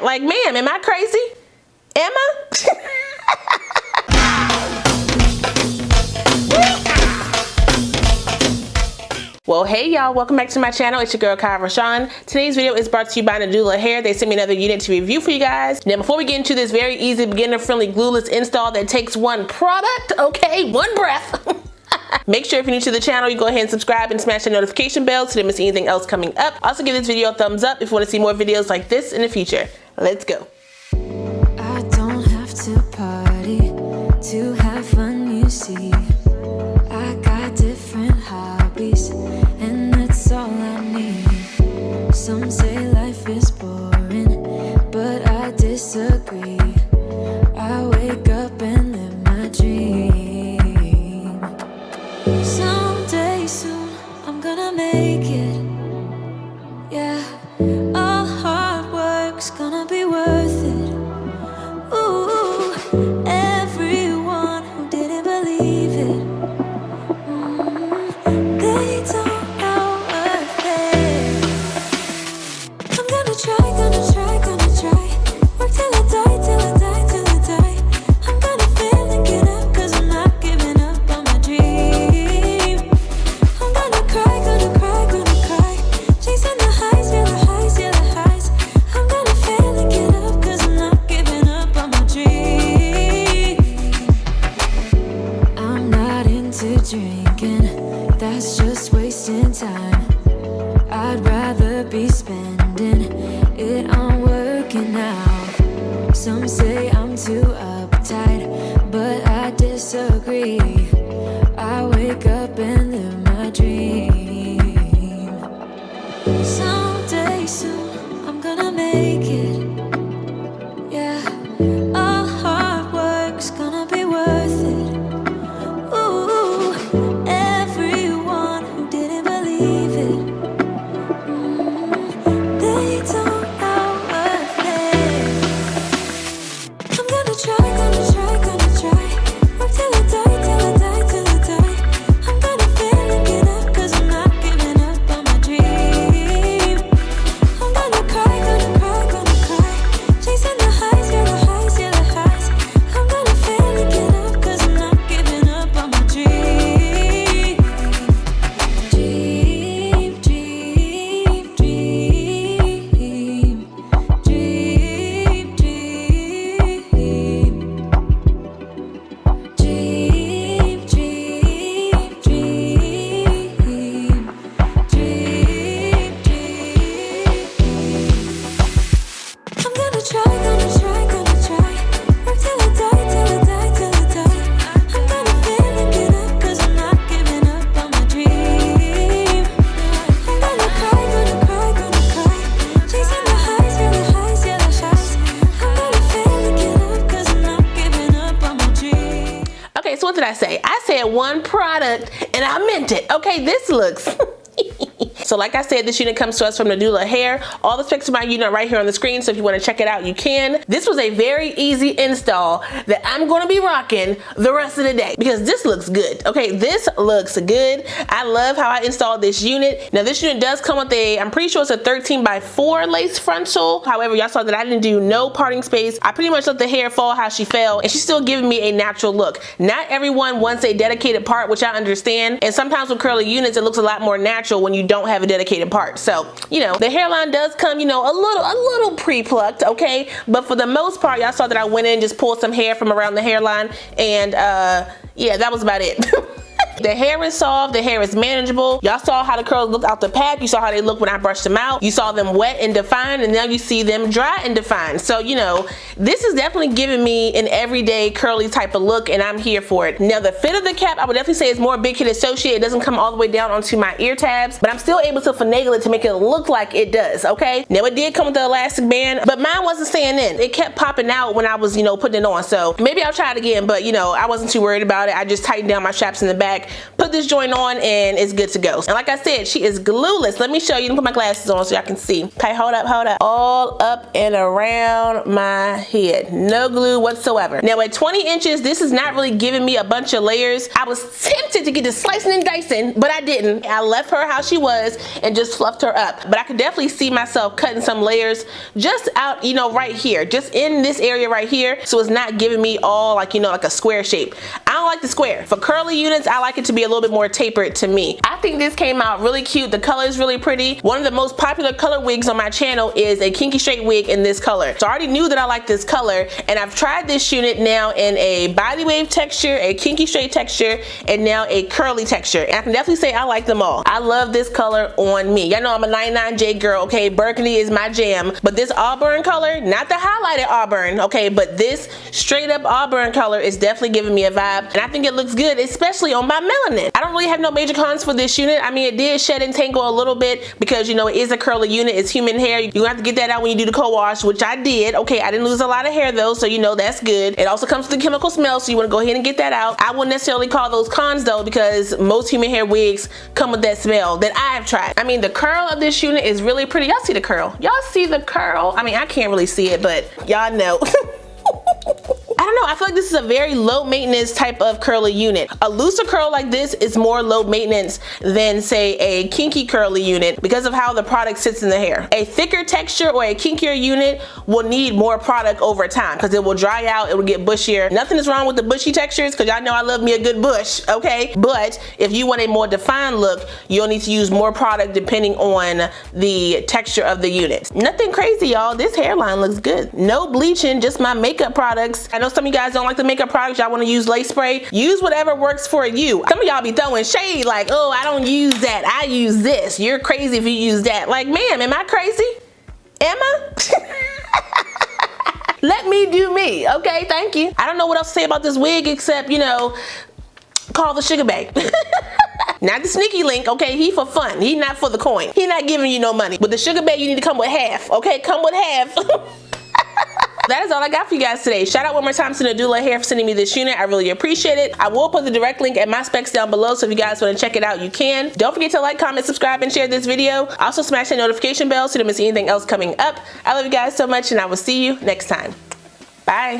Like, ma'am, am I crazy? Am I? Well, hey y'all, welcome back to my channel. It's your girl Kie RaShon. Today's video is brought to you by Nadula hair. They sent me another unit to review for you guys. Now, before we get into this very easy, beginner-friendly glueless install that takes one product, okay, one breath. Make sure if you're new to the channel, you go ahead and subscribe and smash the notification bell so you don't miss anything else coming up. Also, give this video a thumbs up if you want to see more videos like this in the future. Let's go. I don't have to party to have fun, you see. I got different hobbies, and that's all I need. Some say life is boring, but I disagree. I wake up and live my dream. Someday soon, I'm gonna make it. Yeah, all hard work's gonna be worth it. Ooh, everyone who didn't believe it. They don't know worth it. I'm gonna try. Work till I die, till I die, till I die. I'm gonna fail and get up, 'cause I'm not giving up on my dream. I'm gonna cry. Chasing the highs, yeah, the highs, yeah, the highs. I'm gonna fail and get up, 'cause I'm not giving up on my dream. I'm not into drinking, that's just wasting time. I'd rather be spending it on working out. Some say I'm too uptight, but I disagree. I wake up and live my dream. Someday soon, I'm gonna make it. Yeah, all hard work's gonna be worth it. Ooh, everyone who didn't believe it. They don't know worth it. I'm gonna try. Work till I die, till I die, till I die. I'm gonna fail and get up, 'cause I'm not giving up on my dream. I'm gonna cry. Chasing the highs, yeah, the highs, yeah, the highs. I'm gonna fail and get up, 'cause I'm not giving up on my dream. Dream. I'm gonna try. Work till I die, till I die, till I die. I'm gonna fail and get up, 'cause I'm not giving up on my dream. I'm gonna cry. Chasing the highs, yeah, the highs, yeah, the highs. I'm gonna fail and get up, 'cause I'm not giving up on my dream. Okay, so what did I say? I said one product and I meant it. Okay, this looks... So like I said, this unit comes to us from Nadula hair. All the specs of my unit are right here on the screen, so if you want to check it out, you can. This was a very easy install that I'm going to be rocking the rest of the day because this looks good. Okay, this looks good. I love how I installed this unit. Now this unit does come with a, I'm pretty sure it's a 13x4 lace frontal. However, y'all saw that I didn't do no parting space. I pretty much let the hair fall how she fell, and she's still giving me a natural look. Not everyone wants a dedicated part, which I understand. And sometimes with curly units, it looks a lot more natural when you don't have a dedicated part. So, you know, the hairline does come, you know, a little pre-plucked, okay? But for the most part, y'all saw that I went in and just pulled some hair from around the hairline, and yeah, that was about it. The hair is soft, the hair is manageable. Y'all saw how the curls looked out the pack. You saw how they look when I brushed them out. You saw them wet and defined, and now you see them dry and defined. So, you know, this is definitely giving me an everyday curly type of look, and I'm here for it. Now, the fit of the cap, I would definitely say is more big kid associated. It doesn't come all the way down onto my ear tabs, but I'm still able to finagle it to make it look like it does, okay? Now, it did come with the elastic band, but mine wasn't staying in. It kept popping out when I was, you know, putting it on. So maybe I'll try it again, but, you know, I wasn't too worried about it. I just tightened down my straps in the back. bag, put this joint on, and it's good to go. And like I said, she is glueless. Let me show you. Let me put my glasses on so y'all can see. Okay, hold up. All up and around my head. No glue whatsoever. Now at 20 inches, this is not really giving me a bunch of layers. I was tempted to get to slicing and dicing, but I didn't. I left her how she was and just fluffed her up. But I could definitely see myself cutting some layers just out, you know, right here, just in this area right here, so it's not giving me all like, you know, like a square shape. I don't like the square. For curly units, I like it to be a little bit more tapered to me. I think this came out really cute. The color is really pretty. One of the most popular color wigs on my channel is a kinky straight wig in this color. So I already knew that I liked this color, and I've tried this unit now in a body wave texture, a kinky straight texture, and now a curly texture. And I can definitely say I like them all. I love this color on me. Y'all know I'm a 99J girl, okay? Burgundy is my jam. But this Auburn color, not the highlighted Auburn, okay? But this straight up Auburn color is definitely giving me a vibe. And I think it looks good, especially on my melanin. I don't really have no major cons for this unit. I mean, it did shed and tangle a little bit because, you know, it is a curly unit. It's human hair. You're gonna have to get that out when you do the co-wash, which I did. Okay, I didn't lose a lot of hair though, so you know that's good. It also comes with the chemical smell, so you wanna go ahead and get that out. I wouldn't necessarily call those cons though, because most human hair wigs come with that smell that I've tried. I mean, the curl of this unit is really pretty. Y'all see the curl? Y'all see the curl? I mean, I can't really see it, but y'all know. I don't know, I feel like this is a very low maintenance type of curly unit. A looser curl like this is more low maintenance than say a kinky curly unit because of how the product sits in the hair. A thicker texture or a kinkier unit will need more product over time because it will dry out, it will get bushier. Nothing is wrong with the bushy textures because y'all know I love me a good bush, okay? But if you want a more defined look, you'll need to use more product depending on the texture of the unit. Nothing crazy, y'all. This hairline looks good. No bleaching, just my makeup products. I know some of you guys don't like the makeup products. Y'all want to use lace spray. Use whatever works for you. Some of y'all be throwing shade like, oh, I don't use that. I use this. You're crazy if you use that. Like, ma'am, am I crazy? Am I? Let me do me. Okay, thank you. I don't know what else to say about this wig except, you know, call the sugar babe. Not the sneaky link, okay? He for fun. He not for the coin. He not giving you no money. With the sugar babe, you need to come with half, okay? Come with half. That is all I got for you guys today. Shout out one more time to Nadula Hair for sending me this unit. I really appreciate it. I will put the direct link at my specs down below, so if you guys want to check it out, you can. Don't forget to like, comment, subscribe, and share this video. Also smash that notification bell so you don't miss anything else coming up. I love you guys so much, and I will see you next time. Bye.